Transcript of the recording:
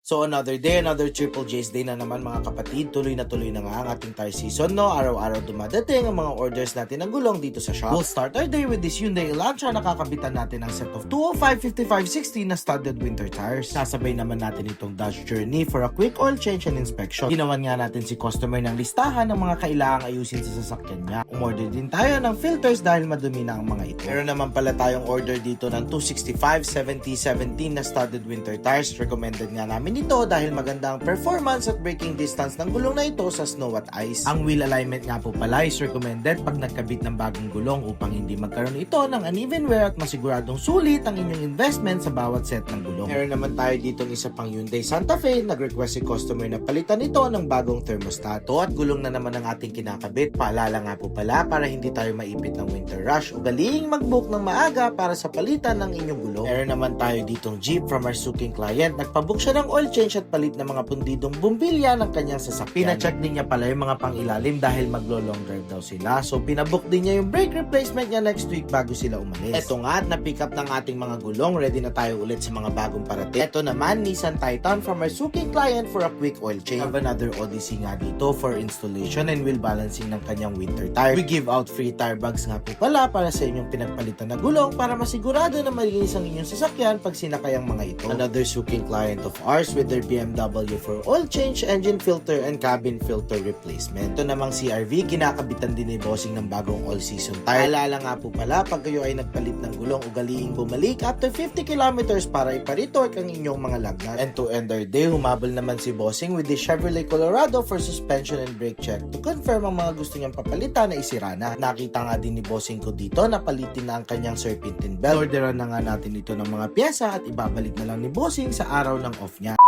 So another day, another Triple J's day na naman mga kapatid. Tuloy na nga ang ating tire season, no? Araw-araw dumadating ang mga orders natin ng gulong dito sa shop. We'll start our day with this Hyundai Elantra. Nakakabitan natin ang set of 205, 55, 60 na studded winter tires. Sasabay naman natin itong Dodge Journey for a quick oil change and inspection. Ginawan nga natin si customer ng listahan ng mga kailangang ayusin sa sasakyan niya. Umorder din tayo ng filters dahil madumi na ang mga ito. Meron naman pala tayong order dito ng 265, 70, 17 na studded winter tires. Recommended nga namin ito dahil maganda ang performance at braking distance ng gulong na ito sa snow at ice. Ang wheel alignment nga po pala is recommended pag nagkabit ng bagong gulong upang hindi magkaroon ito ng uneven wear at masiguradong sulit ang inyong investment sa bawat set ng gulong. Meron naman tayo dito ng isa pang Hyundai Santa Fe. Nag-request si customer na palitan ito ng bagong thermostat. At gulong na naman ang ating kinakabit. Paalala nga po pala para hindi tayo maipit ng winter rush. Ugaling mag-book ng maaga para sa palitan ng inyong gulong. Meron naman tayo ditong Jeep from our suking client. Nagpabook siya ng oil change at palit ng mga pundidong bumbilya ng kanyang sasakyan. Pina-check din niya pala yung mga pangilalim dahil maglo-long drive daw sila. So pinabook din niya yung brake replacement niya next week bago sila umalis. Eto nga at na-pick up ng ating mga gulong. Ready na tayo ulit sa mga bagong parating. Eto naman, Nissan Titan from our suking client for a quick oil change. Have another Odyssey nga dito for installation and wheel balancing ng kanyang winter tire. We give out free tire bags nga po pala para sa inyong pinagpalitan na gulong para masigurado na malinis ang inyong sasakyan pag sinakay ang mga ito. Another suking client of ours with their BMW for oil change, engine filter, and cabin filter replacement. Ito namang CRV, kinakabitan din ni Bossing ng bagong all season tire. Alala nga po pala, pag kayo ay nagpalit ng gulong, ugaliing bumalik after 50 kilometers para iparetorque ang inyong mga lagnat. And to end our day, humabol naman si Bossing with the Chevrolet Colorado for suspension and brake check to confirm ang mga gusto niyang papalitan na isira na. Nakita nga din ni Bossing ko dito na palitin na ang kanyang serpentine belt. Orderan na nga natin ito ng mga pyesa at ibabalik na lang ni Bossing sa araw ng off niya.